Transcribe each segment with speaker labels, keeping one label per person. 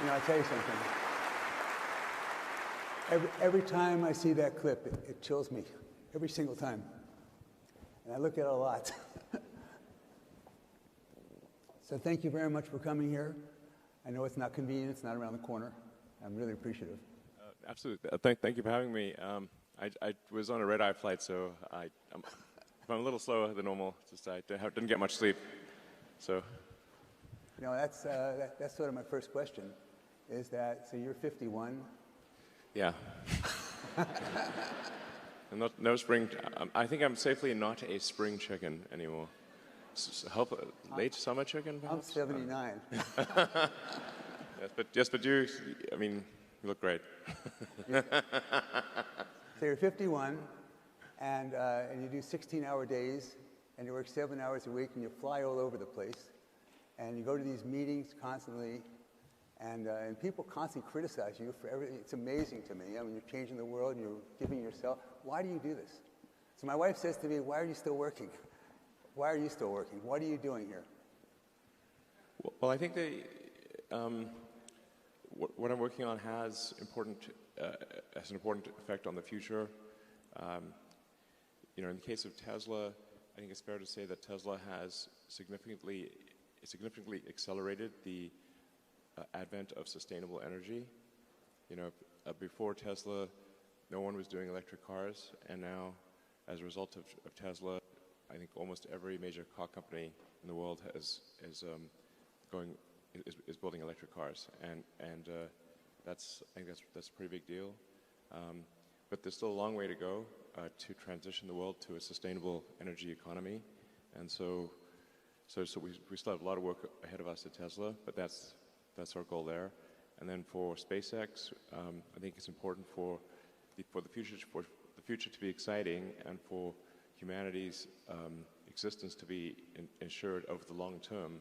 Speaker 1: You know, I'll tell you something. Every time I see that clip, it chills me. Every single time. And I look at it a lot. So thank you very much for coming here. I know it's not convenient. It's not around the corner. I'm really appreciative.
Speaker 2: Absolutely. Thank you for having me. I was on a red-eye flight, so I'm a little slower than normal. Just I didn't get much sleep. So.
Speaker 1: You know, that's sort of my first question. Is that, so you're 51?
Speaker 2: Yeah. No spring. I think I'm safely not a spring chicken anymore. Late summer chicken, perhaps?
Speaker 1: I'm 79.
Speaker 2: Yes, but you, I mean, you look great.
Speaker 1: So you're 51, and you do 16-hour days, and you work 7 hours a week, and you fly all over the place, and you go to these meetings constantly, and people constantly criticize you for everything. It's amazing to me. I mean, you're changing the world, and you're giving yourself. Why do you do this? So my wife says to me, why are you still working? Why are you still working? What are you doing here?
Speaker 2: Well, I think what I'm working on has an important effect on the future. You know, in the case of Tesla, I think it's fair to say that Tesla has significantly accelerated the advent of sustainable energy. You know, before Tesla, no one was doing electric cars, and now, as a result of Tesla, I think almost every major car company in the world is building electric cars, and I think that's a pretty big deal. But there's still a long way to go to transition the world to a sustainable energy economy, and so we still have a lot of work ahead of us at Tesla, but that's our goal there. And then for SpaceX, I think it's important for the future to be exciting, and for humanity's existence to be ensured over the long term.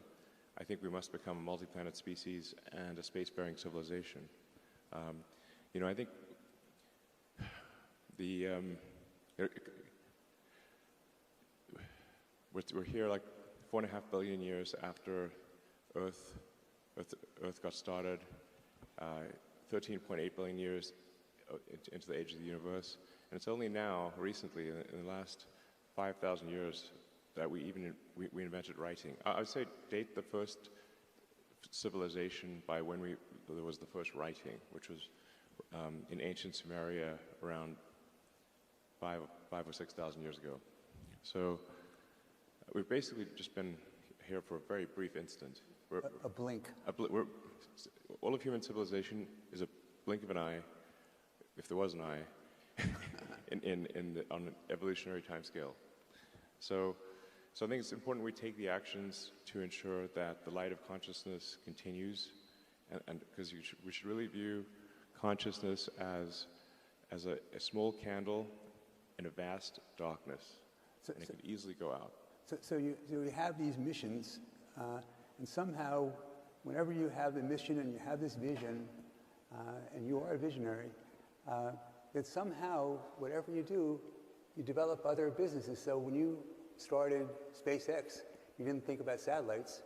Speaker 2: I think we must become a multi-planet species and a space-faring civilization. You know, I think we're here like 4.5 billion years after Earth got started, 13.8 billion years into the age of the universe, and it's only now, recently, in the last 5,000 years, that we invented writing. I would say date the first civilization by when there was the first writing, which was in ancient Sumeria around 5 or 6,000 years ago. So we've basically just been here for a very brief instant.
Speaker 1: A blink.
Speaker 2: All of human civilization is a blink of an eye, if there was an eye, on an evolutionary timescale. So I think it's important we take the actions to ensure that the light of consciousness continues, and because we should really view consciousness as a small candle in a vast darkness, and it could easily go out.
Speaker 1: So you have these missions, and somehow, whenever you have the mission and you have this vision, and you are a visionary, that somehow, whatever you do, you develop other businesses. So when you started SpaceX, you didn't think about satellites.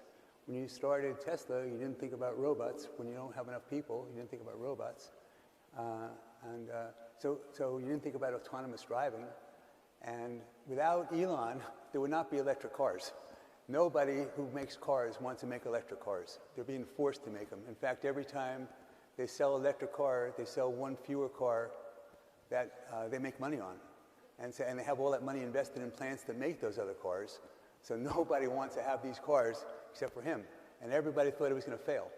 Speaker 1: When you started Tesla, you didn't think about robots. When you don't have enough people, you didn't think about robots. So you didn't think about autonomous driving. And without Elon, there would not be electric cars. Nobody who makes cars wants to make electric cars. They're being forced to make them. In fact, every time they sell an electric car, they sell one fewer car that they make money on. And they have all that money invested in plants that make those other cars. So nobody wants to have these cars except for him. And everybody thought it was going to fail.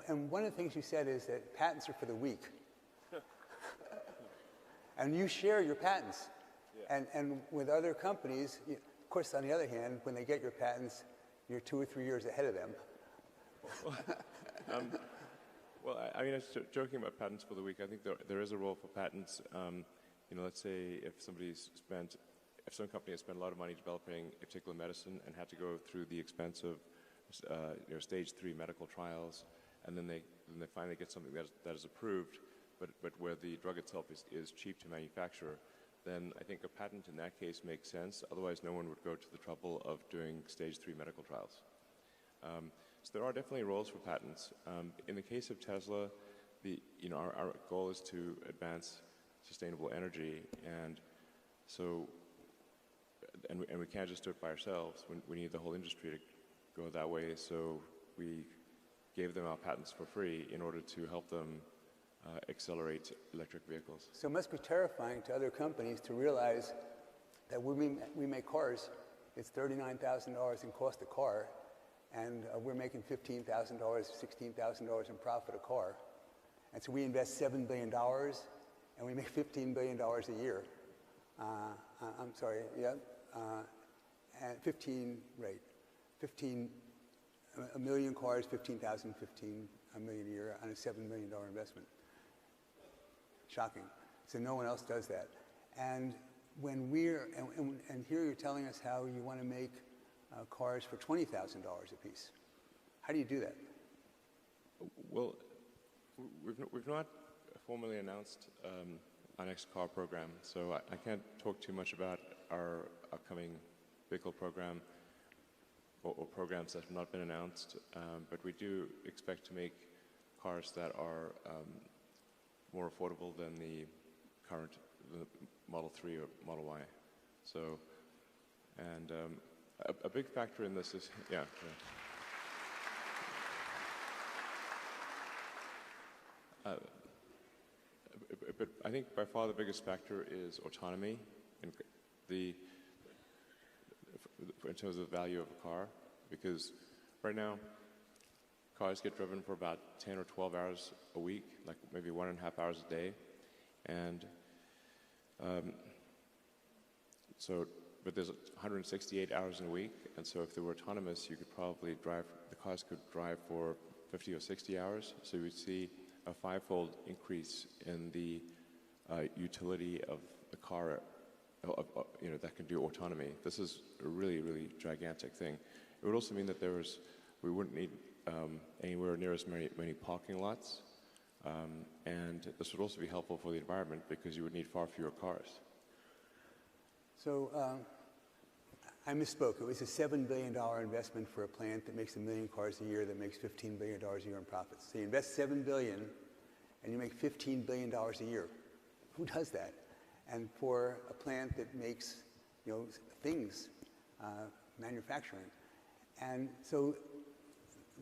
Speaker 1: And one of the things you said is that patents are for the weak. And you share your patents. Yeah. And with other companies, of course, on the other hand, when they get your patents, you're 2 or 3 years ahead of them.
Speaker 2: Well, I mean, I was joking about patents for the week. I think there is a role for patents. You know, let's say if some company has spent a lot of money developing a particular medicine and had to go through the expense of stage 3 medical trials, and then they finally get something that is approved, but where the drug itself is cheap to manufacture, then I think a patent in that case makes sense. Otherwise, no one would go to the trouble of doing stage 3 medical trials. So there are definitely roles for patents. In the case of Tesla, our goal is to advance sustainable energy, and we can't just do it by ourselves. We need the whole industry to go that way. So we gave them our patents for free in order to help them accelerate electric vehicles.
Speaker 1: So it must be terrifying to other companies to realize that when we make cars, it's $39,000 in cost a car, and we're making $15,000, $16,000 in profit a car. And so we invest $7 billion, and we make $15 billion a year. I'm sorry, yeah, and 15, right, 15, a million cars, 15,000, 15 million a year on a $7 million investment. Shocking. So no one else does that. And when and here you're telling us how you want to make cars for $20,000 a piece. How do you do that?
Speaker 2: Well, we've not formally announced our next car program, so I can't talk too much about our upcoming vehicle program or programs that have not been announced, but we do expect to make cars that are more affordable than the current Model 3 or Model Y. So, and a big factor in this is, yeah. But I think by far the biggest factor is autonomy, and in terms of the value of a car, because right now cars get driven for about 10 or 12 hours a week, like maybe 1.5 hours a day, and but there's 168 hours in a week, and so if they were autonomous, you could probably the cars could drive for 50 or 60 hours, so you would see a 5-fold increase in the utility of the car, that can do autonomy. This is a really, really gigantic thing. It would also mean that we wouldn't need anywhere near as many parking lots, and this would also be helpful for the environment because you would need far fewer cars.
Speaker 1: So I misspoke. It was a $7 billion investment for a plant that makes 1 million cars a year that makes $15 billion a year in profits. So you invest $7 billion and you make $15 billion a year. Who does that? And for a plant that makes, things, manufacturing. And so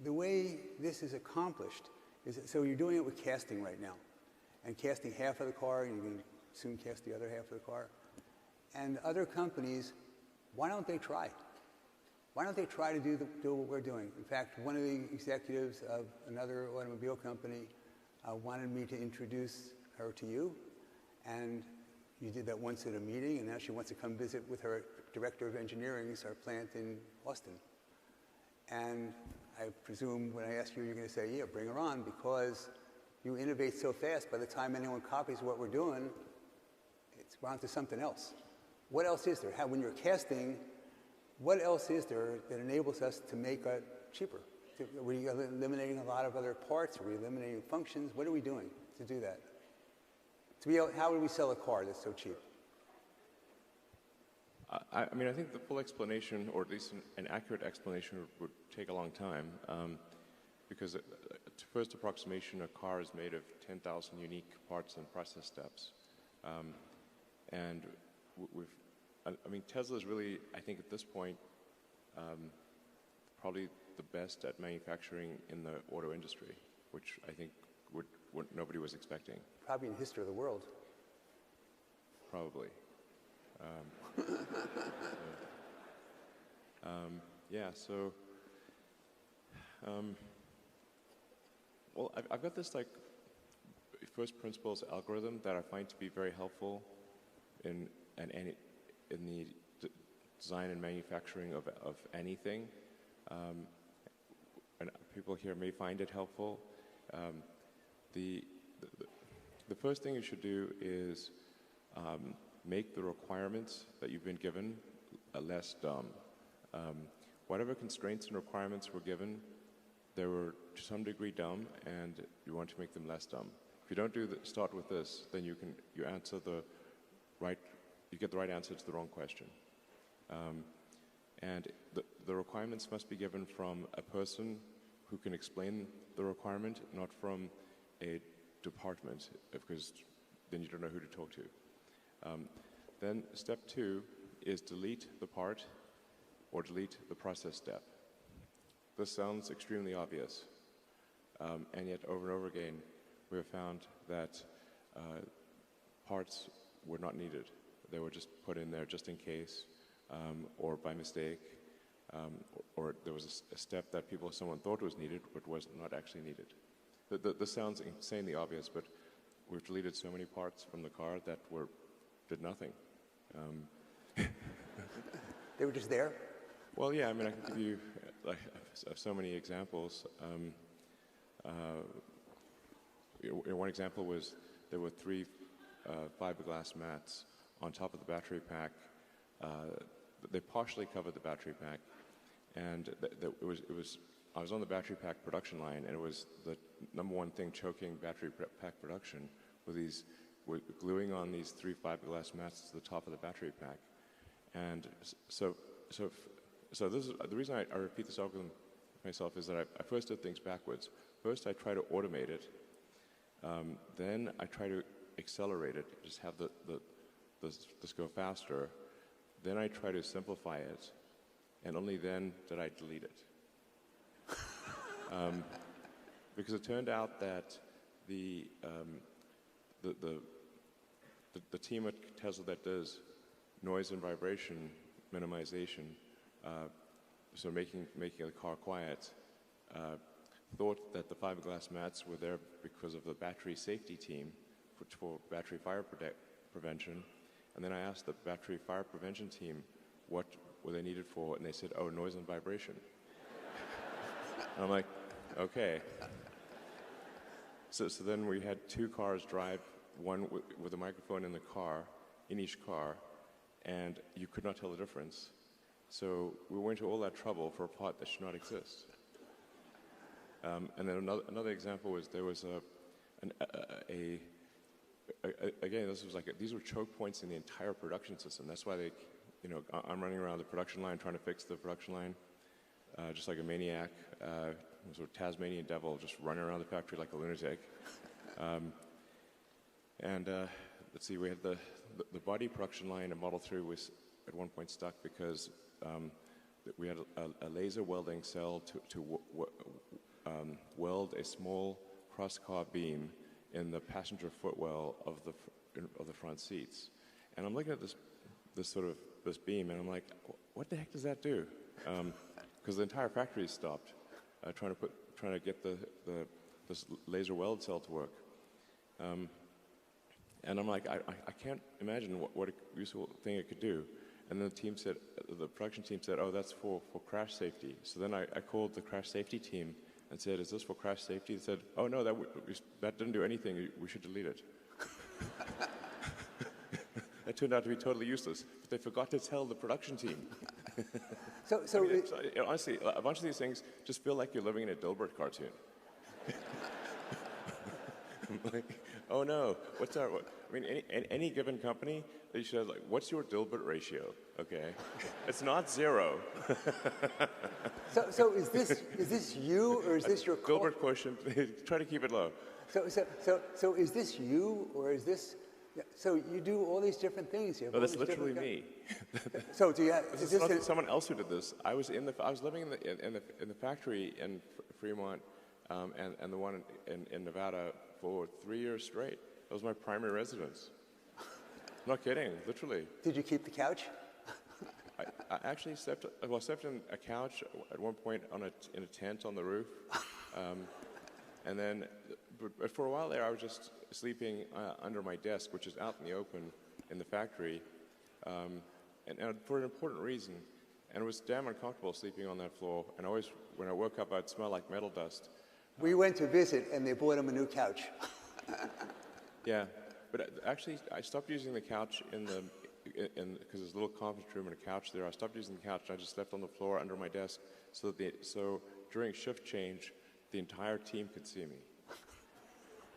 Speaker 1: the way this is accomplished is, so you're doing it with casting right now. And casting half of the car, and you're going to soon cast the other half of the car. And other companies, why don't they try? Why don't they try to do what we're doing? In fact, one of the executives of another automobile company wanted me to introduce her to you, and you did that once at a meeting, and now she wants to come visit with her director of engineering at our plant in Austin. And I presume when I ask you, you're going to say, yeah, bring her on, because you innovate so fast, by the time anyone copies what we're doing, we're on to something else. What else is there? When you're casting, what else is there that enables us to make it cheaper? Are we eliminating a lot of other parts? Are we eliminating functions? What are we doing to do that? How would we sell a car that's so cheap?
Speaker 2: I think the full explanation, or at least an accurate explanation, would take a long time, because first approximation, a car is made of 10,000 unique parts and process steps. And Tesla is really, I think at this point, probably the best at manufacturing in the auto industry, which I think what nobody was expecting.
Speaker 1: Probably in the history of the world.
Speaker 2: Probably. Well, I've got this first principles algorithm that I find to be very helpful in the design and manufacturing of anything, and people here may find it helpful. The first thing you should do is make the requirements that you've been given less dumb. Whatever constraints and requirements were given, they were to some degree dumb, and you want to make them less dumb. If you don't start with this, then you get the right answer to the wrong question. And the requirements must be given from a person who can explain the requirement, not from a department, because then you don't know who to talk to. Then step 2 is delete the part or delete the process step. This sounds extremely obvious, and yet over and over again we have found that parts were not needed. They were just put in there just in case, or by mistake, or there was a step that someone thought was needed but was not actually needed. This sounds insanely obvious, but we've deleted so many parts from the car that did nothing.
Speaker 1: They were just there?
Speaker 2: Well, yeah, I mean, I can give you so many examples. One example was there were 3 fiberglass mats on top of the battery pack. They partially covered the battery pack, and I was on the battery pack production line, and it was the number one thing choking battery pack production with gluing on these 3 fiberglass mats to the top of the battery pack. And so this is the reason I repeat this algorithm myself, is that I first did things backwards. First, I try to automate it. Then I try to accelerate it, just have this go faster. Then I try to simplify it, and only then did I delete it. Because it turned out that the team at Tesla that does noise and vibration minimization, so making the car quiet, thought that the fiberglass mats were there because of the battery safety team for battery fire prevention. And then I asked the battery fire prevention team what were they needed for, and they said, oh, noise and vibration. And I'm like, okay. So then we had 2 cars drive, one with a microphone in each car, and you could not tell the difference. So we went to all that trouble for a part that should not exist. And then another example was there was again, this was these were choke points in the entire production system. That's why I'm running around the production line trying to fix the production line, just like a maniac, sort of Tasmanian devil, just running around the factory like a lunatic. Let's see, we had the body production line in Model 3 was at one point stuck because we had a laser welding cell to weld a small cross-car beam in the passenger footwell of the front seats. And I'm looking at this beam, and I'm like, what the heck does that do? Because the entire factory is stopped trying to get this laser weld cell to work. And I'm like, I can't imagine what a useful thing it could do. And then the production team said, oh, that's for crash safety. So then I called the crash safety team and said, is this for crash safety? They said, oh, no, that didn't do anything. We should delete it. That turned out to be totally useless, but they forgot to tell the production team. Honestly, a bunch of these things just feel like you're living in a Dilbert cartoon. Like, oh no, any given company, they should have what's your Dilbert ratio? Okay, it's not 0.
Speaker 1: So is this you, or is this your
Speaker 2: Dilbert quotient? Try to keep it low.
Speaker 1: So is this you, or is this? So you do all these different things here.
Speaker 2: No, that's literally me.
Speaker 1: So do you?
Speaker 2: This is not someone else who did this. I was living in the factory in Fremont, and the one in Nevada for 3 years straight. That was my primary residence. Not kidding, literally.
Speaker 1: Did you keep the couch?
Speaker 2: I actually slept in a couch at one point in a tent on the roof, and then, but for a while there, I was just sleeping under my desk, which is out in the open in the factory, and for an important reason. And it was damn uncomfortable sleeping on that floor. And always, when I woke up, I'd smell like metal dust.
Speaker 1: We went to visit, and they bought him a new couch.
Speaker 2: Yeah, but actually, I stopped using the couch because there's a little conference room and a couch there. I stopped using the couch, and I just slept on the floor under my desk, so during shift change, the entire team could see me.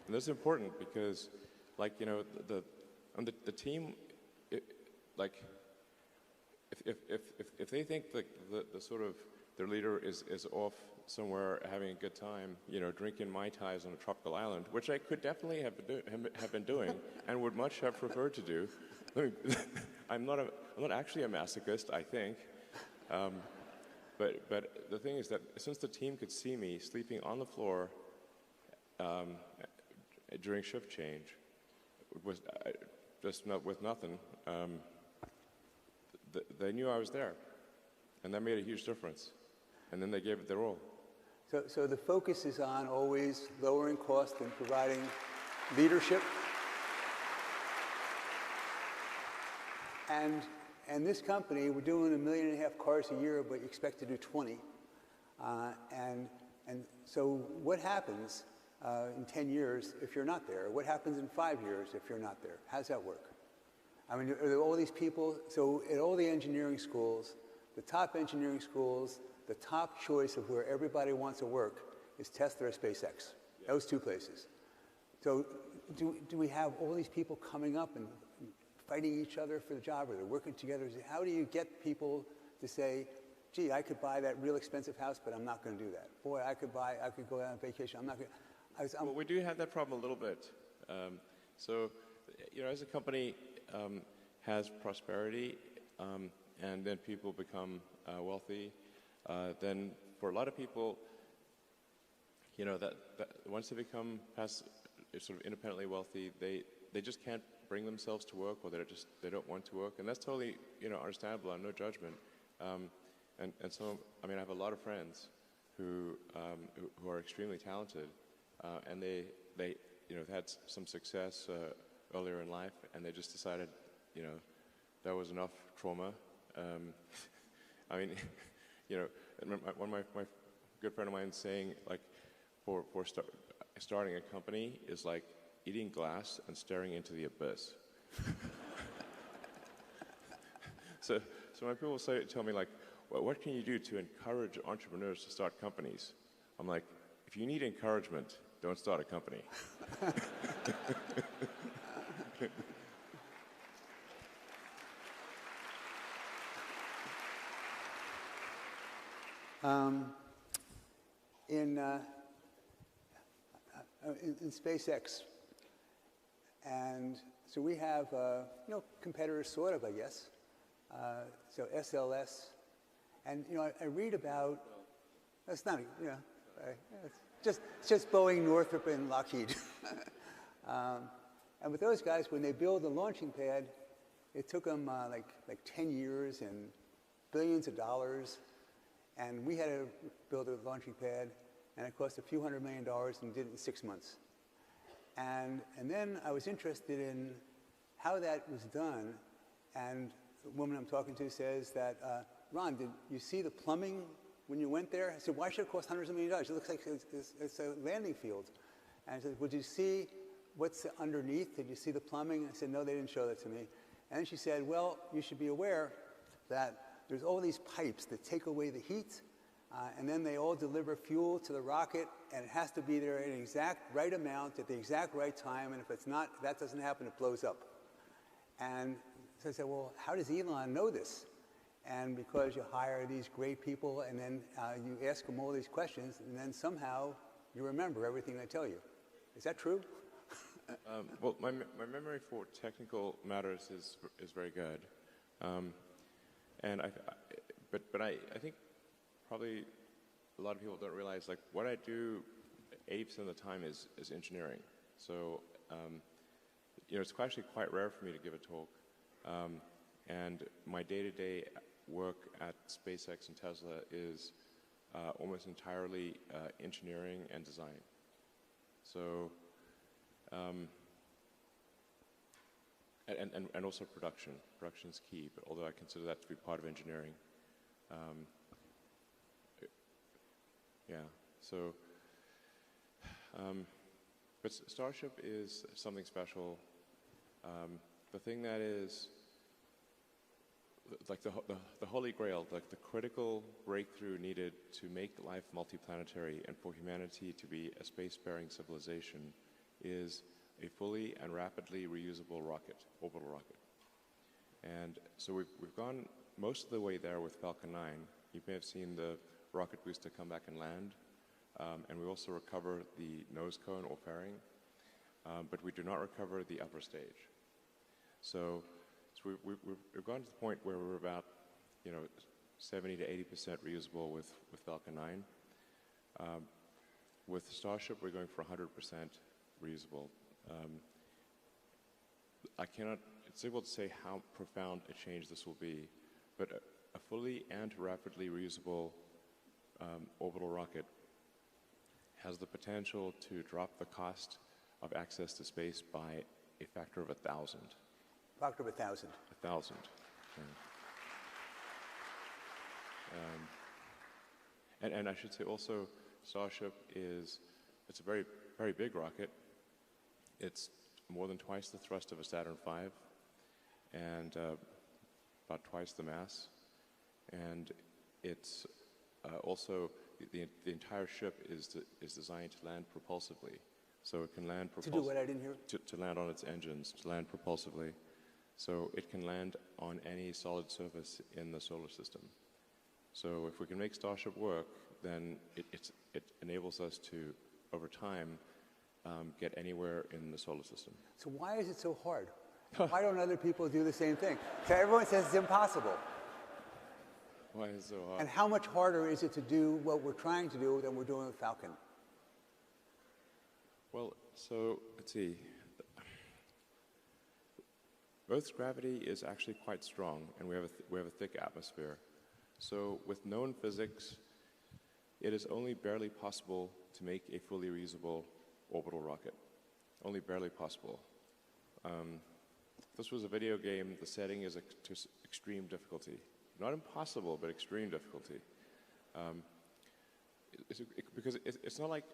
Speaker 2: And this is important because, the team, if they think the sort of their leader is off somewhere having a good time, drinking Mai Tais on a tropical island, which I could definitely have been doing and would much have preferred to do. I'm not actually a masochist, I think. But the thing is that since the team could see me sleeping on the floor during shift change, with nothing, they knew I was there, and that made a huge difference. And then they gave it their all.
Speaker 1: So the focus is on always lowering cost and providing leadership. And this company, we're doing 1.5 million cars a year, but you expect to do 20. And so what happens in 10 years if you're not there? What happens in 5 years if you're not there? How does that work? I mean, are there all these people? So at all the engineering schools, the top engineering schools, the top choice of where everybody wants to work is Tesla or SpaceX. Those two places. So do we have all these people coming up and fighting each other for the job, or they're working together? How do you get people to say, gee, I could buy that real expensive house, but I'm not going to do that. Boy, I could go out on vacation. I'm not going to.
Speaker 2: Well, we do have that problem a little bit. So, as a company has prosperity, and then people become wealthy, then for a lot of people, that once they become sort of independently wealthy, they just can't bring themselves to work, or they don't want to work, and that's totally understandable and no judgment. And so, I mean, I have a lot of friends who are extremely talented, and they had some success earlier in life, and they just decided that was enough trauma. I mean, one of my good friend of mine saying, like, for starting a company is like eating glass and staring into the abyss. So when people tell me, like, well, what can you do to encourage entrepreneurs to start companies? I'm like, if you need encouragement, don't start a company.
Speaker 1: In SpaceX, and so we have competitors, sort of, I guess. So SLS, and I read about. That's not it's just Boeing, Northrop, and Lockheed. And with those guys, when they build the launching pad, it took them like 10 years and billions of dollars. And we had to build a launching pad, and it cost a few $100 million, and did it in 6 months. And then I was interested in how that was done. And the woman I'm talking to says that, Ron, did you see the plumbing when you went there? I said, why should it cost hundreds of millions of dollars? It looks like it's a landing field. And I said, would you see what's underneath? Did you see the plumbing? I said, no, they didn't show that to me. And then she said, well, you should be aware that there's all these pipes that take away the heat, and then they all deliver fuel to the rocket, and it has to be there in the exact right amount at the exact right time, and if it's not, that doesn't happen, it blows up. And so I said, well, how does Elon know this? And because you hire these great people, and then you ask them all these questions, and then somehow you remember everything they tell you. Is that true?
Speaker 2: Well, my memory for technical matters is very good. And but I think probably a lot of people don't realize, like, what I do 80% of the time is engineering. So it's actually quite rare for me to give a talk. And my day-to-day work at SpaceX and Tesla is almost entirely engineering and design. So and also production. Production is key, but although I consider that to be part of engineering. So, but Starship is something special. The thing that is like the holy grail, like the critical breakthrough needed to make life multiplanetary and for humanity to be a space-faring civilization is a fully and rapidly reusable rocket, orbital rocket. And so we've gone most of the way there with Falcon 9. You may have seen the rocket booster come back and land. And we also recover the nose cone or fairing, but we do not recover the upper stage. So we've gone to the point where we're about, 70 to 80% reusable with Falcon 9. With Starship, we're going for 100% reusable. It's difficult to say how profound a change this will be, but a fully and rapidly reusable orbital rocket has the potential to drop the cost of access to space by a factor of 1,000.
Speaker 1: Factor of 1,000.
Speaker 2: 1,000. And I should say also, Starship it's a very, very big rocket. It's more than twice the thrust of a Saturn V, and about twice the mass. And it's also the entire ship is designed to land propulsively, so it can land
Speaker 1: to do what? I didn't hear.
Speaker 2: To land on its engines, to land propulsively, so it can land on any solid surface in the solar system. So if we can make Starship work, then it enables us to, over time, get anywhere in the solar system.
Speaker 1: So why is it so hard? Why don't other people do the same thing? So everyone says it's impossible.
Speaker 2: Why is it so hard?
Speaker 1: And how much harder is it to do what we're trying to do than we're doing with Falcon?
Speaker 2: Well, so let's see. Earth's gravity is actually quite strong, and we have a thick atmosphere. So with known physics, it is only barely possible to make a fully reusable orbital rocket. Only barely possible. If this was a video game, the setting is to extreme difficulty. Not impossible, but extreme difficulty. Because it's not like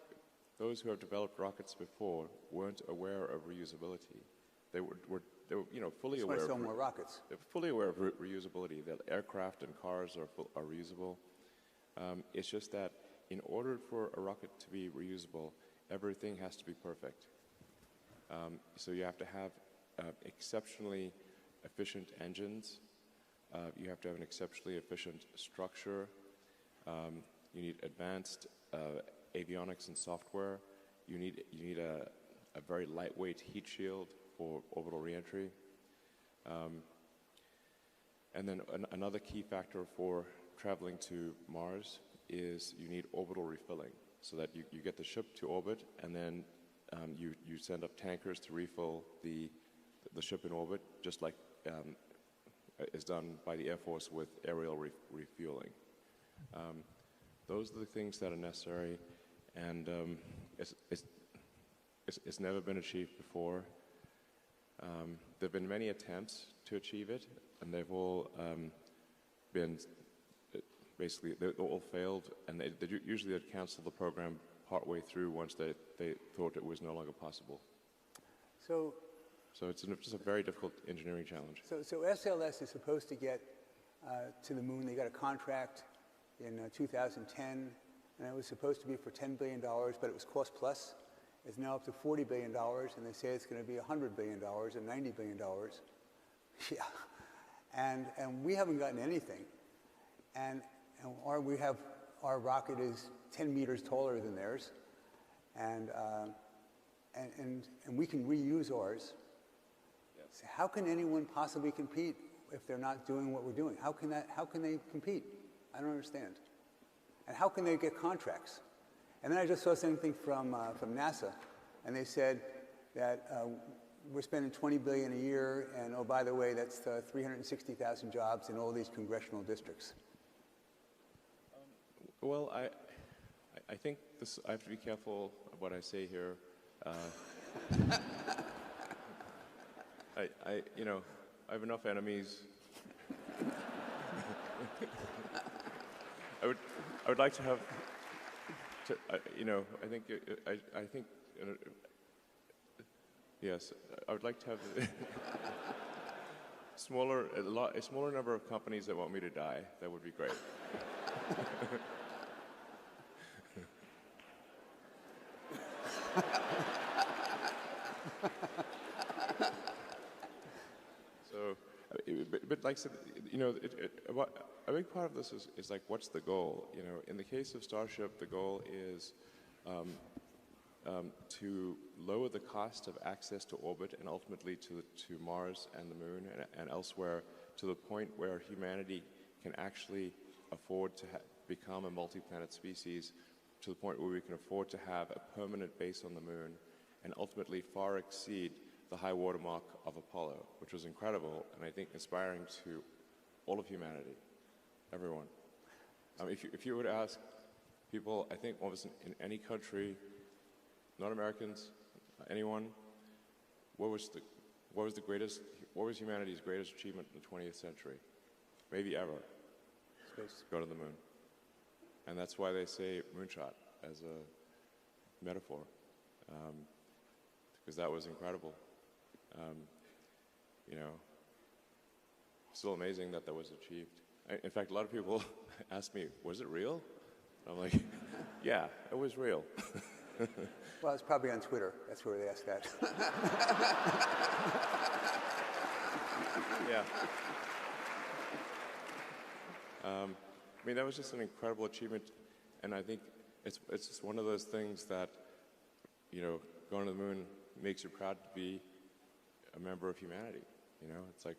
Speaker 2: those who have developed rockets before weren't aware of reusability. They were fully aware.
Speaker 1: Sell more rockets.
Speaker 2: They're fully aware of reusability. That aircraft and cars are reusable. It's just that in order for a rocket to be reusable, everything has to be perfect. So you have to have exceptionally efficient engines. You have to have an exceptionally efficient structure. You need advanced avionics and software. You need a very lightweight heat shield for orbital reentry. And then another key factor for traveling to Mars is you need orbital refilling, so that you get the ship to orbit, and then you send up tankers to refill the ship in orbit, just like is done by the Air Force with aerial refueling. Those are the things that are necessary, and it's never been achieved before. There have been many attempts to achieve it, and they've all been basically, they all failed, and they usually cancel the program partway through once they thought it was no longer possible. So it's just a very difficult engineering challenge.
Speaker 1: So SLS is supposed to get to the moon. They got a contract in 2010, and it was supposed to be for $10 billion, but it was cost plus. It's now up to $40 billion, and they say it's going to be $100 billion and $90 billion. Yeah, and we haven't gotten anything, and our rocket is 10 meters taller than theirs, and we can reuse ours. So how can anyone possibly compete if they're not doing what we're doing? How can they compete? I don't understand. And how can they get contracts? And then I just saw something from NASA, and they said that we're spending $20 billion a year, and oh, by the way, that's 360,000 jobs in all these congressional districts.
Speaker 2: Well, I think I have to be careful of what I say here. I have enough enemies. I would like to have. I think. Yes, I would like to have a smaller number of companies that want me to die. That would be great. But like I said, a big part of this is like, what's the goal? You know, in the case of Starship, the goal is to lower the cost of access to orbit and ultimately to Mars and the Moon and elsewhere, to the point where humanity can actually afford to become a multi-planet species, to the point where we can afford to have a permanent base on the Moon and ultimately far exceed the high watermark of Apollo, which was incredible and I think inspiring to all of humanity, everyone. If you were to ask people, I think almost in any country, not Americans, anyone, what was humanity's greatest achievement in the 20th century? Maybe ever.
Speaker 1: Space.
Speaker 2: Go to the moon. And that's why they say moonshot as a metaphor, because that was incredible. Still amazing that was achieved. In fact, a lot of people ask me, was it real? I'm like, yeah, it was real.
Speaker 1: Well, it's probably on Twitter. That's where they ask that.
Speaker 2: Yeah. That was just an incredible achievement, and I think it's just one of those things that, going to the moon makes you proud to be a member of humanity. It's like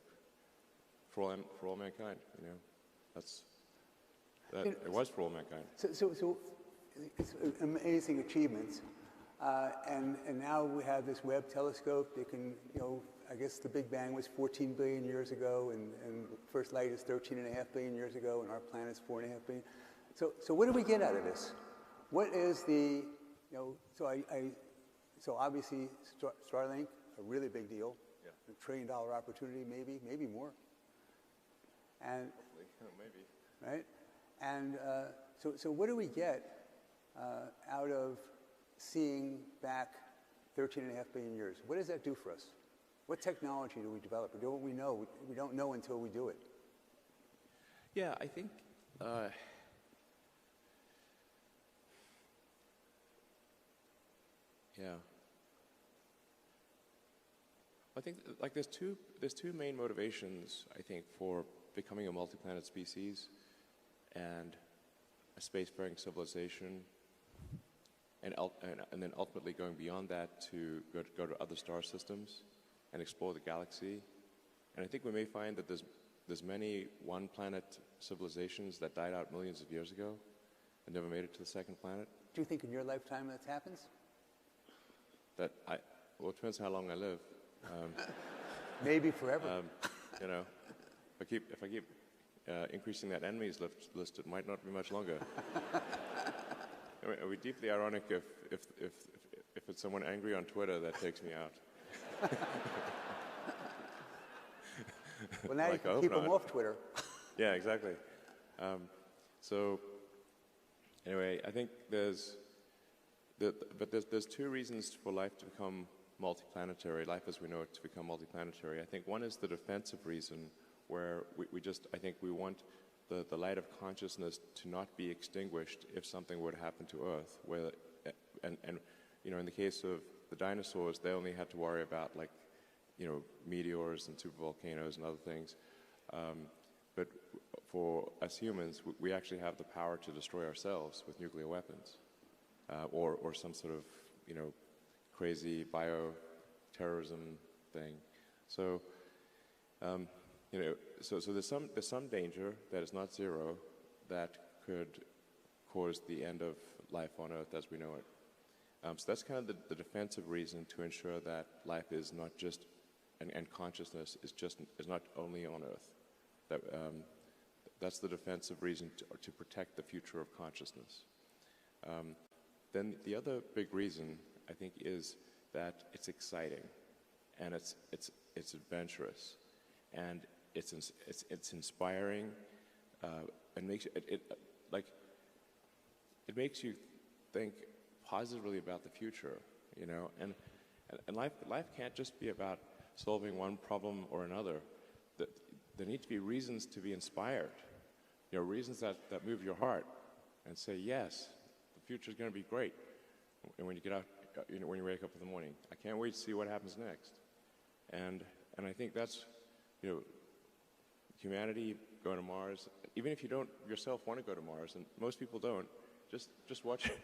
Speaker 2: for all mankind. It was for all mankind.
Speaker 1: So it's amazing achievements, and now we have this Webb telescope. They can, I guess the Big Bang was 14 billion years ago, and first light is 13.5 billion years ago, and our planet's 4.5 billion. So what do we get out of this? What is the, so obviously Starlink, a really big deal,
Speaker 2: yeah.
Speaker 1: $1 trillion opportunity, maybe more. And
Speaker 2: maybe.
Speaker 1: Right? And so what do we get out of seeing back 13.5 billion years? What does that do for us? What technology do we develop? Or do we know? We don't know until we do it.
Speaker 2: Yeah, I think I think like there's two main motivations, I think, for becoming a multi-planet species and a spacefaring civilization, and then ultimately going beyond that to go to other star systems and explore the galaxy. And I think we may find that there's many one-planet civilizations that died out millions of years ago and never made it to the second planet.
Speaker 1: Do you think in your lifetime that happens?
Speaker 2: Well, it depends how long I live.
Speaker 1: Maybe forever.
Speaker 2: If I keep increasing that enemies list, it might not be much longer. It would be deeply ironic if it's someone angry on Twitter that takes me out.
Speaker 1: Well, now you can keep them off Twitter.
Speaker 2: Yeah, exactly. So anyway, I think there's two reasons for life to become multiplanetary, life as we know it to become multiplanetary. I think one is the defensive reason, where I think we want the light of consciousness to not be extinguished if something were to happen to Earth. In the case of the dinosaurs, they only had to worry about meteors and supervolcanoes and other things. But for us humans, we actually have the power to destroy ourselves with nuclear weapons, or some sort of crazy bioterrorism thing. So so there's some danger that is not zero that could cause the end of life on Earth as we know it. So that's kind of the defensive reason to ensure that life is not just and consciousness is not only on Earth. That's the defensive reason to protect the future of consciousness. Then the other big reason, I think, is that it's exciting, and it's adventurous, and it's inspiring, and it makes you think positively about the future, and life can't just be about solving one problem or another. There need to be reasons to be inspired, reasons that move your heart and say, yes, the future is going to be great. And when you get out, when you wake up in the morning, I can't wait to see what happens next. And I think that's, humanity going to Mars, even if you don't yourself want to go to Mars, and most people don't, just watch it.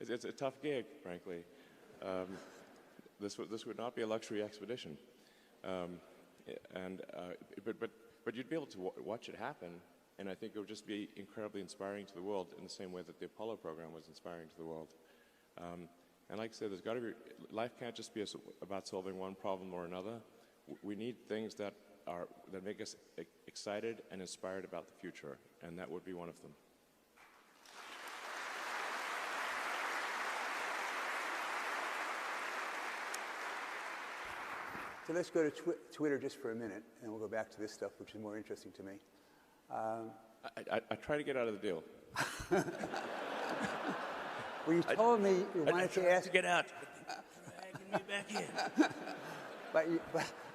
Speaker 2: It's a tough gig, frankly. This would not be a luxury expedition, but you'd be able to watch it happen, and I think it would just be incredibly inspiring to the world in the same way that the Apollo program was inspiring to the world. And like I said, there's got to be, life can't just be about solving one problem or another. We need things that make us excited and inspired about the future, and that would be one of them.
Speaker 1: So let's go to Twitter just for a minute, and we'll go back to this stuff, which is more interesting to me.
Speaker 2: I try to get out of the deal.
Speaker 1: Well, you told me you wanted to ask.
Speaker 2: To get out. Dragging me back in. I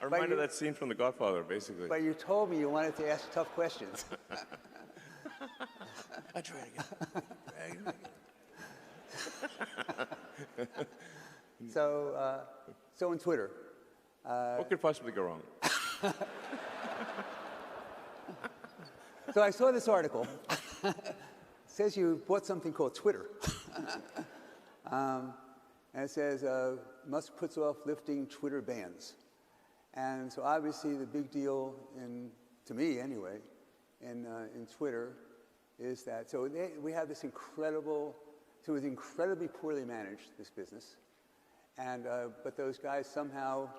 Speaker 2: reminded of that scene from The Godfather, basically.
Speaker 1: But you told me you wanted to ask tough questions.
Speaker 2: I try to get dragging me back in.
Speaker 1: So on Twitter.
Speaker 2: What could possibly go wrong?
Speaker 1: So I saw this article. It says you bought something called Twitter. And it says, Musk puts off lifting Twitter bans. And so obviously the big deal, to me anyway, in Twitter is that, we have this incredible, so it was incredibly poorly managed, this business. And, but those guys somehow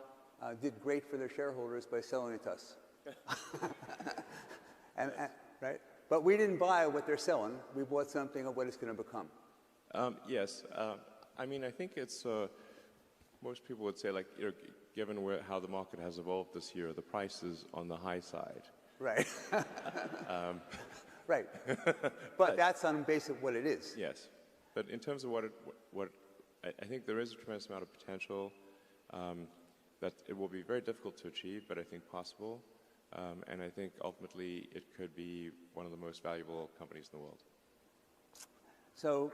Speaker 1: did great for their shareholders by selling it to us. Right? But we didn't buy what they're selling. We bought something of what it's going to become.
Speaker 2: Yes. I mean, I think it's, most people would say, like, given how the market has evolved this year, the price is on the high side.
Speaker 1: Right. Right. But that's on base of what it is.
Speaker 2: Yes. But in terms of I think there is a tremendous amount of potential that it will be very difficult to achieve, but I think possible. And I think ultimately it could be one of the most valuable companies in the world.
Speaker 1: So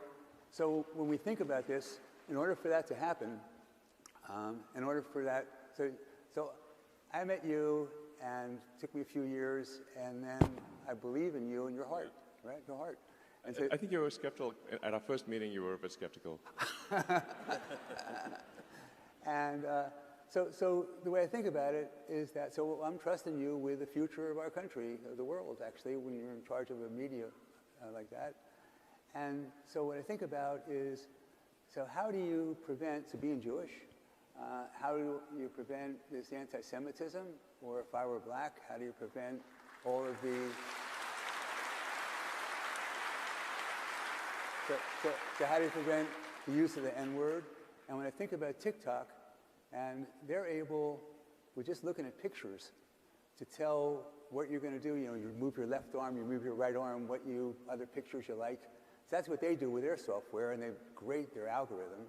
Speaker 1: when we think about this, in order for that to happen, so I met you, and it took me a few years, and then I believe in you and your heart, right? Your heart. And so,
Speaker 2: I think you were skeptical. At our first meeting, you were a bit skeptical.
Speaker 1: And so the way I think about it is that, so I'm trusting you with the future of our country, of the world, actually, when you're in charge of a media like that. And so what I think about is, so how do you prevent, so being Jewish, how do you prevent this anti-Semitism? Or if I were black, how do you prevent all of the... So how do you prevent the use of the N-word? And when I think about TikTok, and they're able, with just looking at pictures, to tell what you're going to do. You know, you move your left arm, you move your right arm, other pictures you like. So that's what they do with their software, and they've great their algorithm.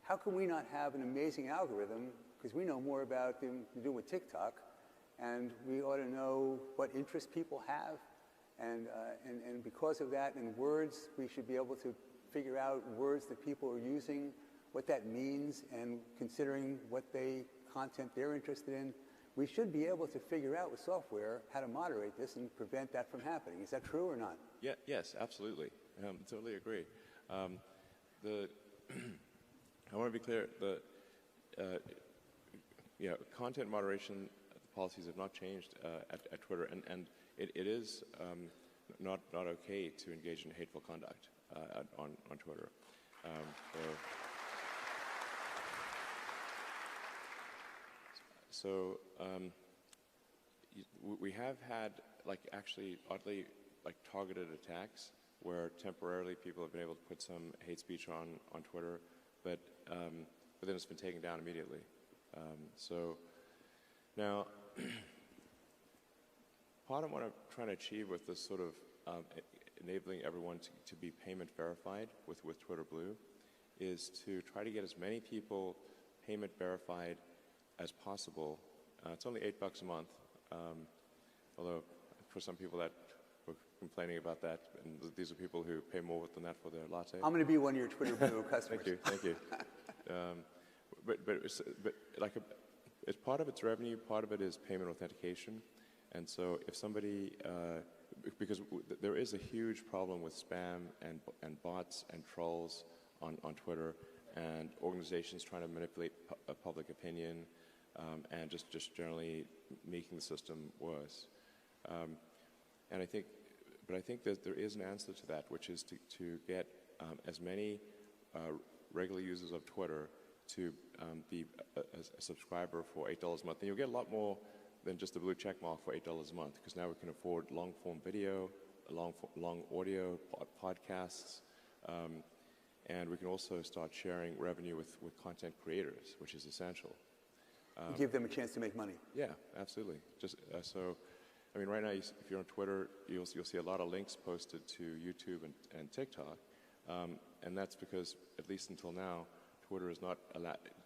Speaker 1: How can we not have an amazing algorithm? Because we know more about them to do with TikTok, and we ought to know what interests people have. And because of that, in words, we should be able to figure out words that people are using, what that means, and considering what content they're interested in. We should be able to figure out with software how to moderate this and prevent that from happening. Is that true or not?
Speaker 2: Yeah, yes, absolutely. Totally agree. I want to be clear. Content moderation policies have not changed at Twitter, and it is not okay to engage in hateful conduct on Twitter. So we have had, actually oddly, targeted attacks where temporarily people have been able to put some hate speech on Twitter, but then it's been taken down immediately. So now, part of what I'm trying to achieve with this sort of enabling everyone to be payment verified with Twitter Blue is to try to get as many people payment verified as possible. It's only $8 a month, although for some people that were complaining about that, and these are people who pay more than that for their latte.
Speaker 1: I'm going to be one of your Twitter Blue customers.
Speaker 2: Thank you. But it's part of its revenue, part of it is payment authentication. And so if somebody, because there is a huge problem with spam and bots and trolls on Twitter, and organizations trying to manipulate public opinion, and just generally making the system worse. And I think that there is an answer to that, which is to get as many regular users of Twitter to be a subscriber for $8 a month. And you'll get a lot more than just the blue check mark for $8 a month, because now we can afford long-form video, long audio, podcasts, and we can also start sharing revenue with content creators, which is essential.
Speaker 1: Give them a chance to make money.
Speaker 2: Yeah, absolutely. Just so, I mean, right now, if you're on Twitter, you'll see a lot of links posted to YouTube and TikTok, and that's because, at least until now, Twitter has not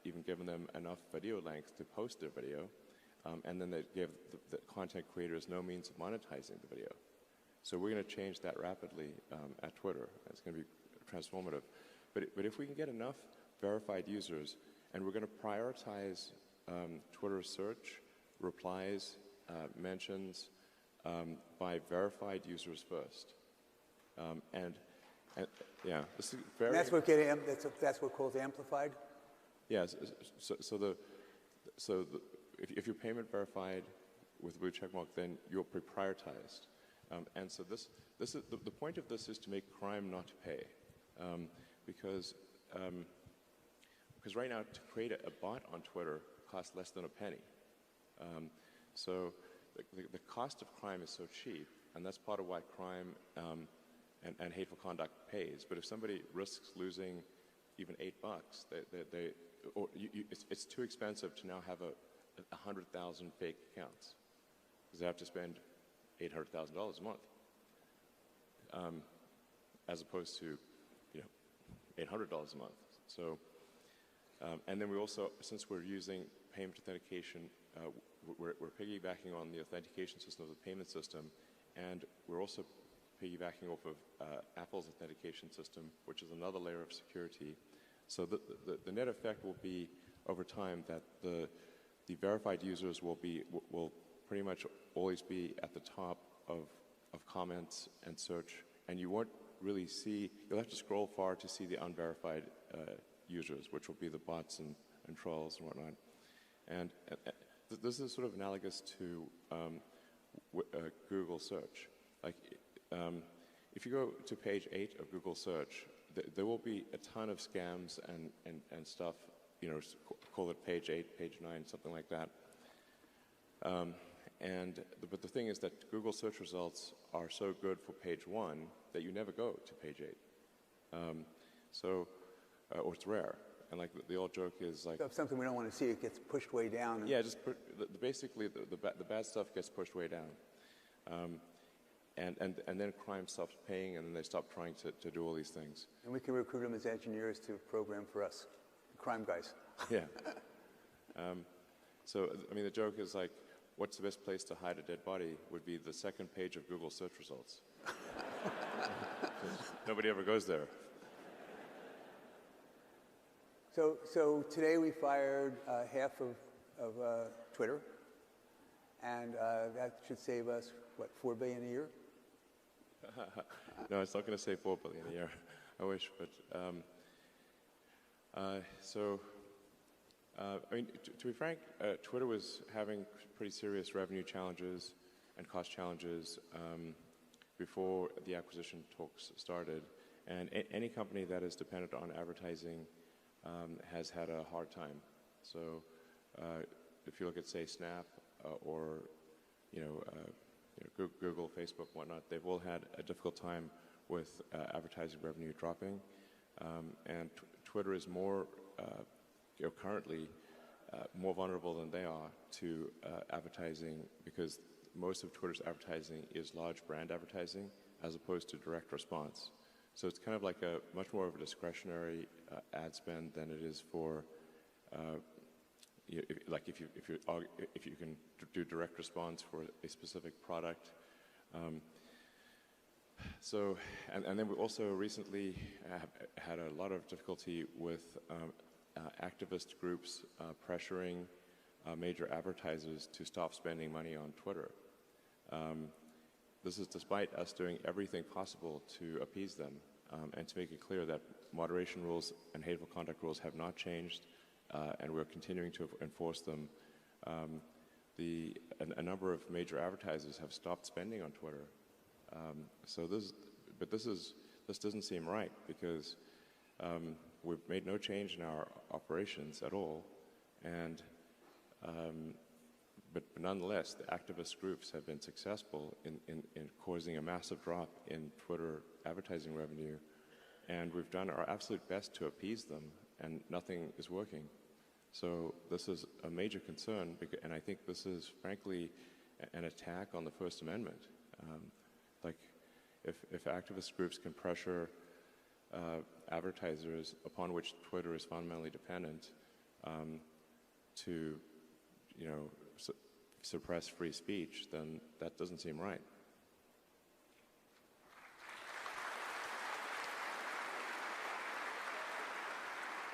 Speaker 2: even given them enough video length to post their video, and then they give the content creators no means of monetizing the video. So we're going to change that rapidly at Twitter. It's going to be transformative. But if we can get enough verified users, and we're going to prioritize Twitter search, replies, mentions by verified users first, and yeah, this is very.
Speaker 1: And that's what calls amplified.
Speaker 2: Yes. So if you're payment verified with blue checkmark, then you're prioritized, and so this is the point of this is to make crime not to pay, because right now to create a bot on Twitter costs less than a penny. So the cost of crime is so cheap, and that's part of why crime and hateful conduct pays. But if somebody risks losing even $8, it's too expensive to now have 100,000 fake accounts, because they have to spend $800,000 a month, as opposed to $800 a month. So, and then we also, since we're using payment authentication, we're piggybacking on the authentication system of the payment system, and we're also piggybacking off of Apple's authentication system, which is another layer of security. So the net effect will be, over time, that the verified users will pretty much always be at the top of comments and search, and you won't really see, you'll have to scroll far to see the unverified users, which will be the bots and trolls and whatnot. And this is sort of analogous to Google search. Like, if you go to page 8 of Google search, there will be a ton of scams and stuff, call it page 8, page 9, something like that. But the thing is that Google search results are so good for page 1 that you never go to page 8. Or it's rare. And like the old joke is like,
Speaker 1: so if something we don't want to see, it gets pushed way down.
Speaker 2: Yeah, basically the bad stuff gets pushed way down. And then crime stops paying, and then they stop trying to do all these things.
Speaker 1: And we can recruit them as engineers to program for us, crime guys.
Speaker 2: Yeah. So, I mean, the joke is like, what's the best place to hide a dead body would be the second page of Google search results. Nobody ever goes there.
Speaker 1: So today we fired half of Twitter, and that should save us, what, $4 billion a year?
Speaker 2: No, it's not going to save $4 billion a year. I wish, but I mean, to be frank, Twitter was having pretty serious revenue challenges and cost challenges before the acquisition talks started, and any company that is dependent on advertising has had a hard time. So if you look at, say, Snap or Google, Facebook, whatnot, they've all had a difficult time with advertising revenue dropping, and Twitter is more currently more vulnerable than they are to advertising, because most of Twitter's advertising is large brand advertising as opposed to direct response. So it's kind of like a much more of a discretionary ad spend than it is for, if you can do direct response for a specific product. And then we also recently had a lot of difficulty with activist groups pressuring major advertisers to stop spending money on Twitter. This is despite us doing everything possible to appease them and to make it clear that moderation rules and hateful conduct rules have not changed, and we're continuing to enforce them. A number of major advertisers have stopped spending on Twitter. This doesn't seem right because we've made no change in our operations at all, and but nonetheless, the activist groups have been successful in causing a massive drop in Twitter advertising revenue, and we've done our absolute best to appease them, and nothing is working. So this is a major concern, and I think this is, frankly, an attack on the First Amendment. Like, if activist groups can pressure advertisers upon which Twitter is fundamentally dependent to, suppress free speech, then that doesn't seem right.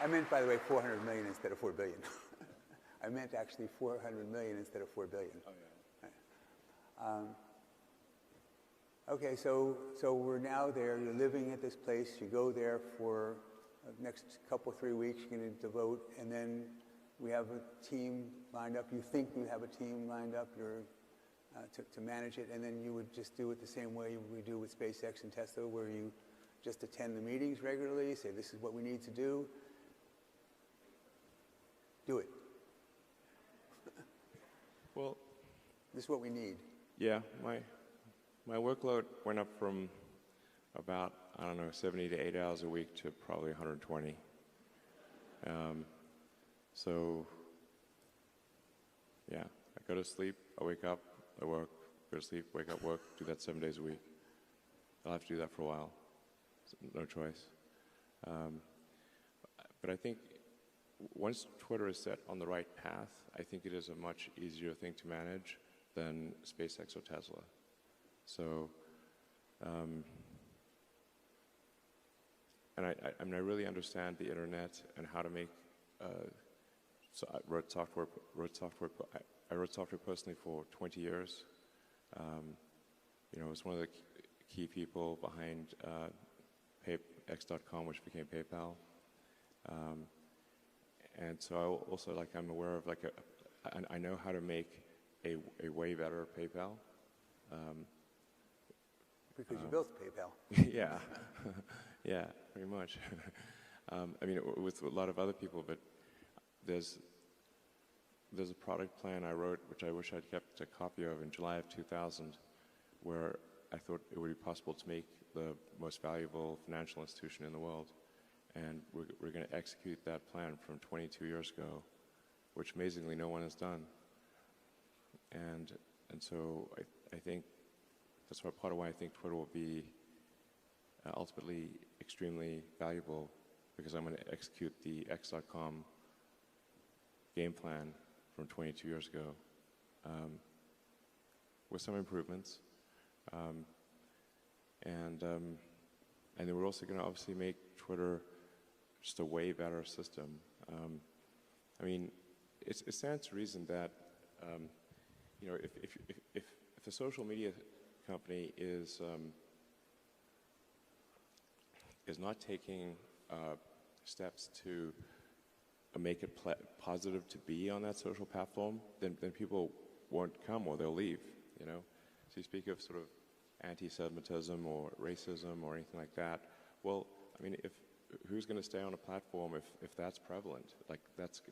Speaker 1: I meant, by the way, 400 million instead of 4 billion. I meant actually 400 million instead of 4 billion.
Speaker 2: Oh, yeah.
Speaker 1: Okay, so we're now there. You're living at this place. You go there for the next couple, 3 weeks. You're going to devote, and then we have a team lined up. You think you have a team lined up to manage it, and then you would just do it the same way we do with SpaceX and Tesla, where you just attend the meetings regularly, say this is what we need to do. Do it.
Speaker 2: Well,
Speaker 1: this is what we need.
Speaker 2: Yeah, my workload went up from about, 70 to 80 hours a week to probably 120. So, yeah, I go to sleep, I wake up, I work, go to sleep, wake up, work, do that 7 days a week. I'll have to do that for a while. No choice. But I think once Twitter is set on the right path, I think it is a much easier thing to manage than SpaceX or Tesla. So, and I really understand the internet and how to make. So I wrote software personally for 20 years. I was one of the key people behind X.com, which became PayPal. And so I also, I'm aware of, I know how to make a way better PayPal.
Speaker 1: Because you built PayPal.
Speaker 2: Yeah, yeah, pretty much. With a lot of other people, but there's a product plan I wrote, which I wish I'd kept a copy of in July of 2000, where I thought it would be possible to make the most valuable financial institution in the world. And we're going to execute that plan from 22 years ago, which amazingly no one has done. And so I think that's part of why I think Twitter will be ultimately extremely valuable, because I'm going to execute the X.com game plan from 22 years ago with some improvements. And then we're also going to obviously make Twitter just a way better system. It stands to reason that if a social media company is not taking steps to make it positive to be on that social platform, then people won't come or they'll leave. So you speak of sort of anti-Semitism or racism or anything like that. Well, who's going to stay on a platform if that's prevalent? That's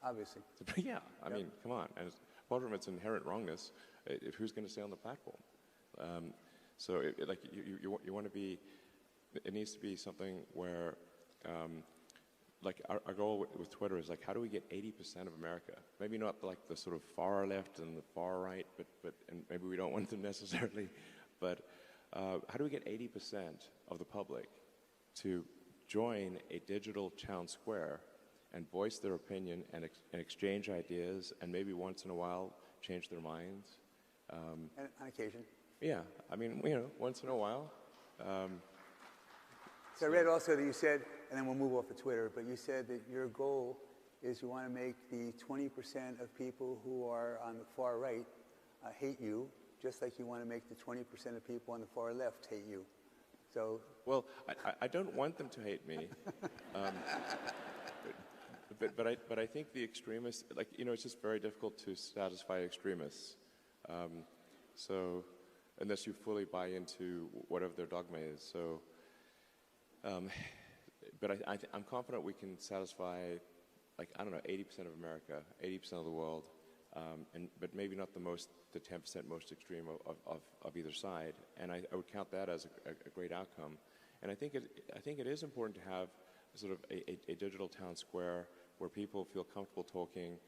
Speaker 1: obviously.
Speaker 2: Yeah, come on. And apart from its inherent wrongness, who's going to stay on the platform? So you want to be. It needs to be something where, our goal with Twitter is how do we get 80% of America? Maybe not the sort of far left and the far right, but and maybe we don't want them necessarily, but how do we get 80% of the public to join a digital town square and voice their opinion and exchange ideas, and maybe once in a while change their minds?
Speaker 1: And on occasion.
Speaker 2: Yeah, once in a while.
Speaker 1: So I read also that you said, and then we'll move off of Twitter, but you said that your goal is you want to make the 20% of people who are on the far right hate you, just like you want to make the 20% of people on the far left hate you. So,
Speaker 2: well, I don't want them to hate me, but I think the extremists, like, you know, it's just very difficult to satisfy extremists. So, unless you fully buy into whatever their dogma is. So, but I'm confident we can satisfy, like, I don't know, 80% of America, 80% of the world, but maybe not the 10% most extreme of either side. And I would count that as a great outcome. And I think it is important to have sort of a digital town square where people feel comfortable talking.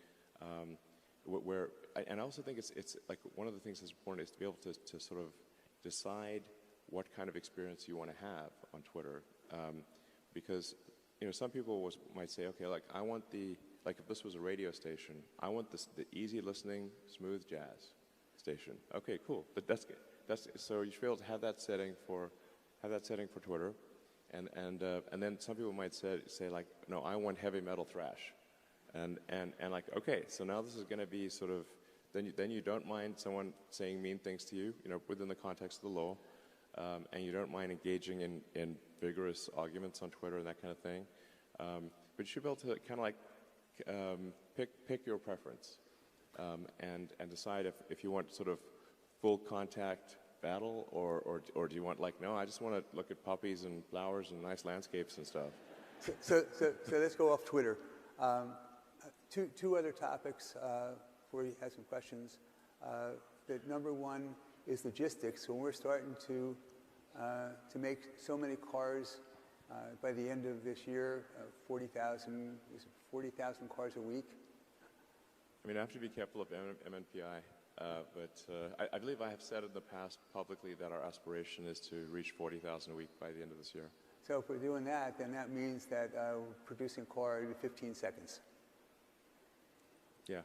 Speaker 2: And I also think it's like one of the things that's important is to be able to sort of decide what kind of experience you want to have on Twitter. Because, you know, some people might say, okay, like, I want like if this was a radio station, I want the easy listening, smooth jazz station. Okay, cool. But so you should be able to have that setting for Twitter, and then some people might say like, no, I want heavy metal thrash, and like, okay, so now this is going to be sort of then you don't mind someone saying mean things to you, you know, within the context of the law, and you don't mind engaging in vigorous arguments on Twitter and that kind of thing, but you should be able to kind of like pick your preference, and decide if you want sort of full contact battle or do you want, like, no, I just want to look at poppies and flowers and nice landscapes and stuff.
Speaker 1: So let's go off Twitter. Two other topics before you have some questions. That number one is logistics. When we're starting to make so many cars by the end of this year, 40,000 cars a week.
Speaker 2: I mean, I have to be careful of MNPI, but I believe I have said in the past publicly that our aspiration is to reach 40,000 a week by the end of this year.
Speaker 1: So if we're doing that, then that means that we're producing a car every 15 seconds.
Speaker 2: Yeah.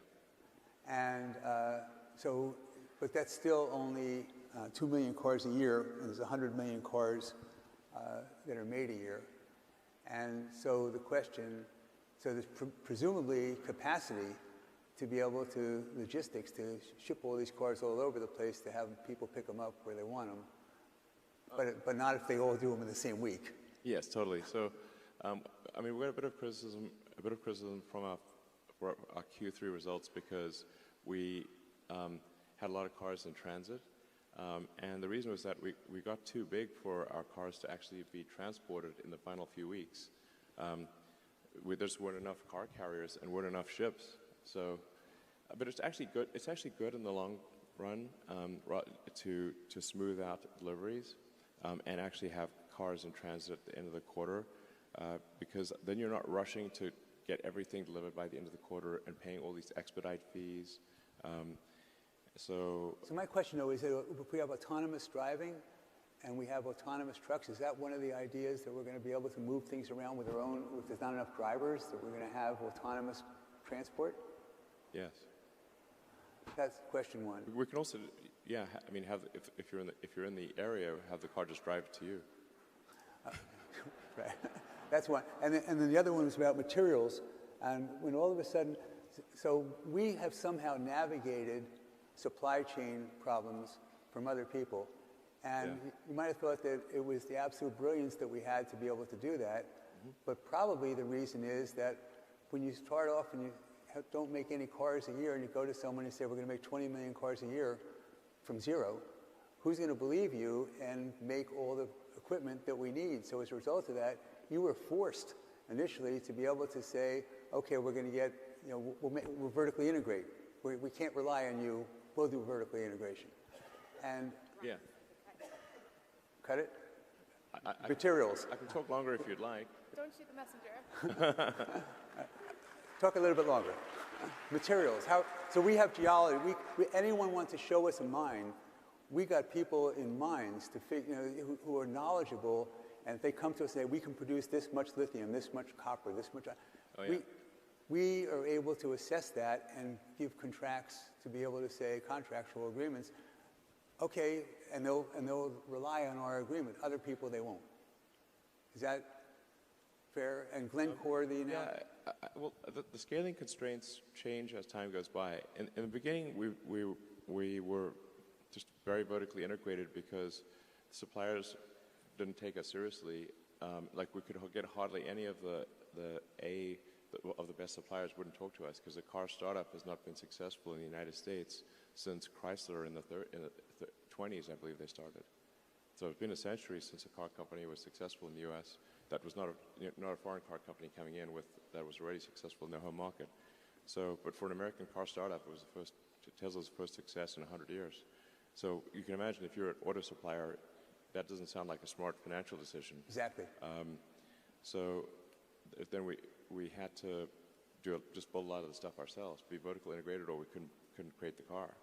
Speaker 1: And but that's still only 2 million cars a year, and there's 100 million cars that are made a year. And so the question, so there's presumably capacity to be able to, logistics, to ship all these cars all over the place, to have people pick them up where they want them, but not if they all do them in the same week.
Speaker 2: Yes, totally. So, I mean, we got a bit of criticism from our Q3 results because we had a lot of cars in transit, and the reason was that we got too big for our cars to actually be transported in the final few weeks. There just weren't enough car carriers and weren't enough ships. So, but it's actually good. It's actually good in the long run to smooth out deliveries and actually have cars in transit at the end of the quarter, because then you're not rushing to get everything delivered by the end of the quarter and paying all these expedite fees. So
Speaker 1: my question, though, is that if we have autonomous driving and we have autonomous trucks, is that one of the ideas that we're going to be able to move things around with our own, if there's not enough drivers, that we're going to have autonomous transport?
Speaker 2: Yes.
Speaker 1: That's question one.
Speaker 2: We can also, yeah, I mean, if you're in the area, have the car just drive to you.
Speaker 1: Right. That's one. And then the other one was about materials. And when all of a sudden, so we have somehow navigated supply chain problems from other people. And yeah, you might have thought that it was the absolute brilliance that we had to be able to do that. Mm-hmm. But probably the reason is that when you start off and you don't make any cars a year and you go to someone and say, we're going to make 20 million cars a year from zero, who's going to believe you and make all the equipment that we need? So as a result of that, you were forced initially to be able to say, okay, we're going to get, we'll vertically integrate. We can't rely on you. We'll do vertically integration. And
Speaker 2: yeah,
Speaker 1: cut it. Materials.
Speaker 2: I can talk longer if you'd like.
Speaker 3: Don't shoot the messenger.
Speaker 1: Talk a little bit longer. Materials. So we have geology. Anyone wants to show us a mine, we got people in mines to who are knowledgeable, and if they come to us and say, we can produce this much lithium, this much copper, this much,
Speaker 2: oh, yeah,
Speaker 1: we are able to assess that and give contracts to be able to say contractual agreements. Okay, and they'll rely on our agreement. Other people, they won't. Is that? Fair. And Glencore, the
Speaker 2: well, the scaling constraints change as time goes by. In the beginning, we were just very vertically integrated because suppliers didn't take us seriously. Like we could get hardly any of the best suppliers wouldn't talk to us because the car startup has not been successful in the United States since Chrysler in the 20s, I believe they started. So it's been a century since a car company was successful in the U.S. That was not a foreign car company coming in that was already successful in their home market. So, but for an American car startup, it was Tesla's first success in 100 years. So you can imagine if you're an auto supplier, that doesn't sound like a smart financial decision.
Speaker 1: Exactly.
Speaker 2: So then we had to just build a lot of the stuff ourselves, be vertically integrated, or we couldn't create the car.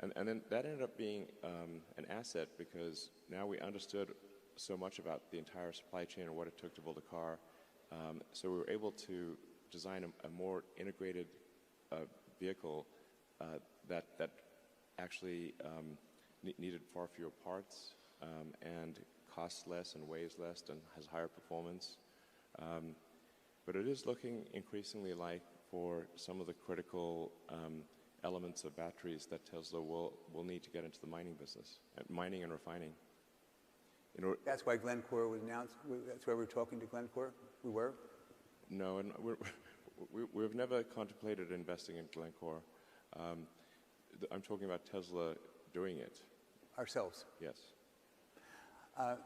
Speaker 2: And then that ended up being an asset because now we understood so much about the entire supply chain and what it took to build a car. So we were able to design a more integrated vehicle that actually needed far fewer parts and costs less and weighs less and has higher performance. But it is looking increasingly like for some of the critical elements of batteries that Tesla will need to get into the mining business, mining and refining.
Speaker 1: That's why Glencore was announced. That's why we're talking to Glencore. We were.
Speaker 2: No, and we've never contemplated investing in Glencore. I'm talking about Tesla doing it.
Speaker 1: Ourselves.
Speaker 2: Yes.
Speaker 1: Do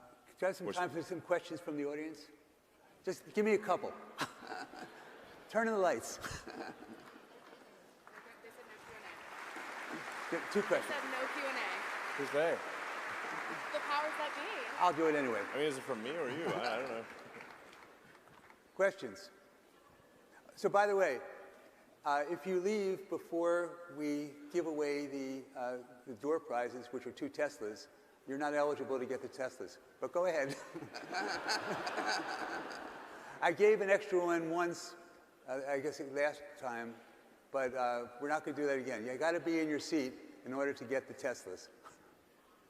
Speaker 1: you have some time for some questions from the audience? Just give me a couple. Turn on the lights.
Speaker 3: They said no Q&A.
Speaker 1: Two questions.
Speaker 3: They said no Q&A.
Speaker 4: Who's they?
Speaker 3: The powers that be.
Speaker 1: I'll do it anyway.
Speaker 4: I mean, is it from me or you? I don't know.
Speaker 1: Questions? So by the way, if you leave before we give away the door prizes, which are 2 Teslas, you're not eligible to get the Teslas. But go ahead. I gave an extra one once, I guess last time, but we're not going to do that again. You got to be in your seat in order to get the Teslas.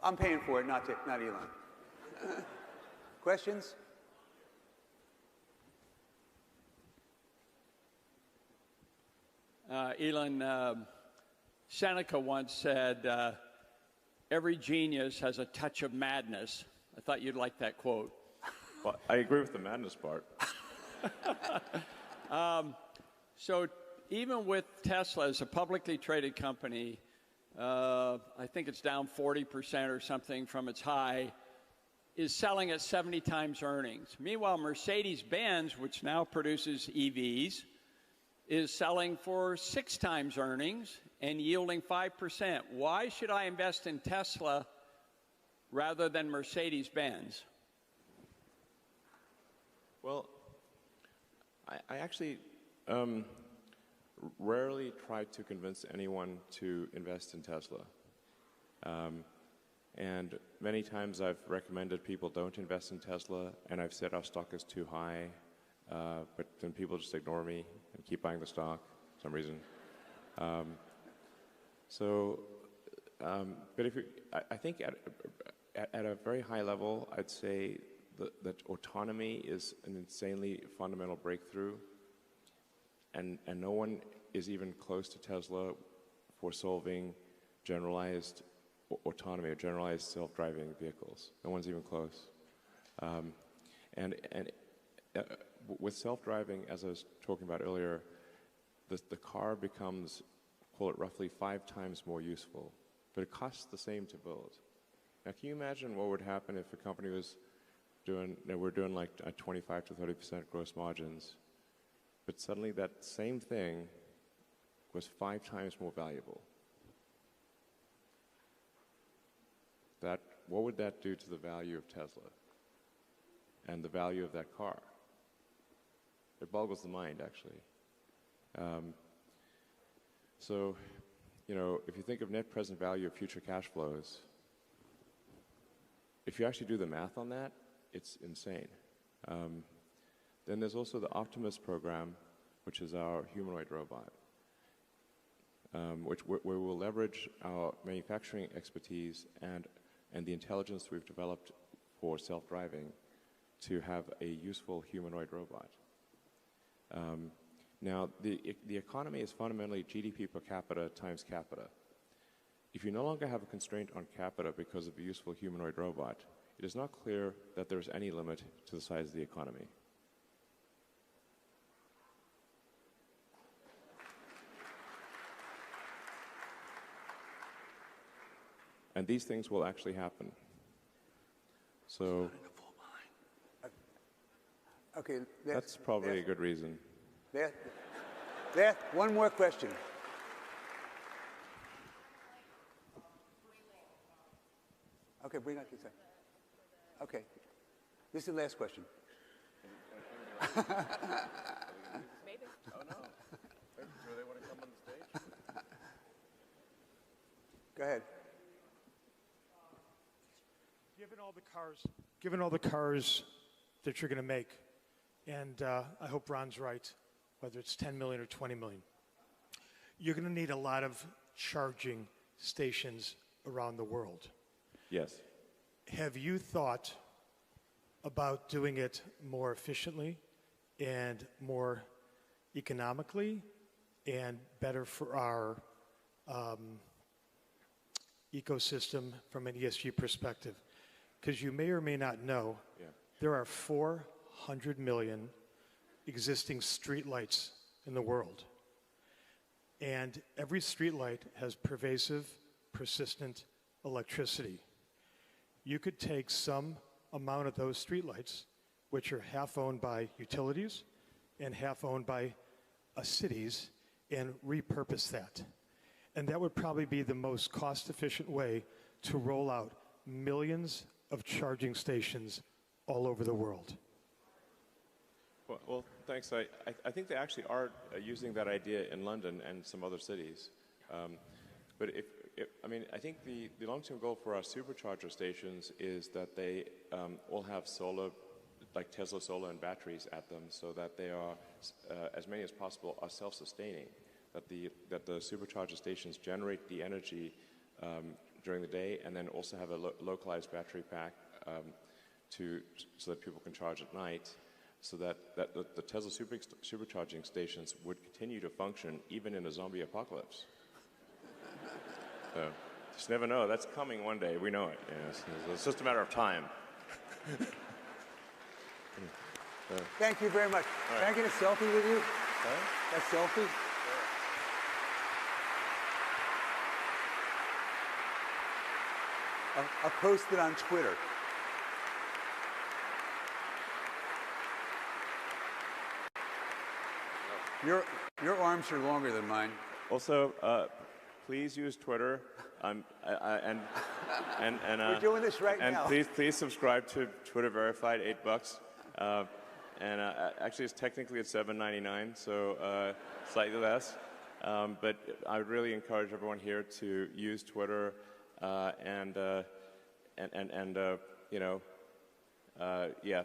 Speaker 1: I'm paying for it, not Elon. Questions?
Speaker 5: Elon, Seneca once said, every genius has a touch of madness. I thought you'd like that quote.
Speaker 2: Well, I agree with the madness part.
Speaker 5: So even with Tesla as a publicly traded company, I think it's down 40% or something from its high, is selling at 70 times earnings. Meanwhile, Mercedes-Benz, which now produces EVs, is selling for 6 times earnings and yielding 5%. Why should I invest in Tesla rather than Mercedes-Benz?
Speaker 2: Well, I actually rarely try to convince anyone to invest in Tesla. And many times I've recommended people don't invest in Tesla, and I've said our stock is too high, but then people just ignore me and keep buying the stock for some reason. But I think at a very high level, I'd say that autonomy is an insanely fundamental breakthrough, and no one is even close to Tesla for solving generalized autonomy or generalized self-driving vehicles. No one's even close. With self-driving, as I was talking about earlier, the car becomes, call it roughly 5 times more useful, but it costs the same to build. Now, can you imagine what would happen if a company was we're doing like 25 to 30% gross margins, but suddenly that same thing was 5 times more valuable? What would that do to the value of Tesla and the value of that car? It boggles the mind, actually. If you think of net present value of future cash flows, if you actually do the math on that, it's insane. Then there's also the Optimus program, which is our humanoid robot, where we'll leverage our manufacturing expertise and the intelligence we've developed for self-driving to have a useful humanoid robot. Now, the economy is fundamentally GDP per capita times capita. If you no longer have a constraint on capita because of a useful humanoid robot, it is not clear that there is any limit to the size of the economy. And these things will actually happen. So
Speaker 1: Okay,
Speaker 2: that's probably a good reason.
Speaker 1: One more question. Okay, bring out this side. Okay, this is the last question.
Speaker 3: Maybe.
Speaker 4: Oh, no. Do they want to come on the stage?
Speaker 1: Go ahead.
Speaker 6: Given all the cars that you're going to make, and I hope Ron's right, whether it's 10 million or 20 million, you're going to need a lot of charging stations around the world.
Speaker 2: Yes.
Speaker 6: Have you thought about doing it more efficiently and more economically and better for our ecosystem from an ESG perspective? Because you may or may not know, there are 400 million existing streetlights in the world. And every streetlight has pervasive, persistent electricity. You could take some amount of those streetlights, which are half owned by utilities and half owned by cities, and repurpose that. And that would probably be the most cost-efficient way to roll out millions of charging stations all over the world.
Speaker 2: Well, thanks. I think they actually are using that idea in London and some other cities. But I think the long-term goal for our supercharger stations is that they all have solar, like Tesla solar and batteries at them, so that they are, as many as possible, are self-sustaining. That the supercharger stations generate the energy during the day, and then also have a localized battery pack so that people can charge at night, so that the Tesla supercharging stations would continue to function even in a zombie apocalypse. So, just never know. That's coming one day. We know it. Yes. It's just a matter of time.
Speaker 1: Thank you very much.
Speaker 2: Right.
Speaker 1: Can I get a selfie with you?
Speaker 2: Huh?
Speaker 1: A selfie? I'll post it on Twitter. Your arms are longer than mine.
Speaker 2: Also, please use Twitter.
Speaker 1: We're doing this right now.
Speaker 2: And please subscribe to Twitter Verified, $8. Actually, it's technically at $7.99, so slightly less. But I would really encourage everyone here to use Twitter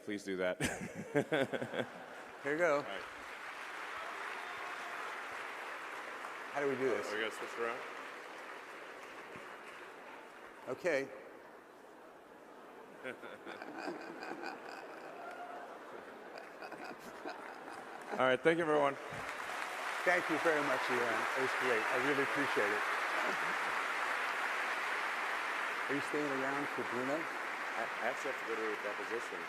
Speaker 2: please do that.
Speaker 1: Here you go.
Speaker 2: All right.
Speaker 1: How do we do this?
Speaker 2: Are we going to switch around?
Speaker 1: Okay.
Speaker 2: All right, thank you, everyone.
Speaker 1: Thank you very much, Elon. It was great. I really appreciate it. Are you staying around for Bruno?
Speaker 2: I actually have to go to a deposition.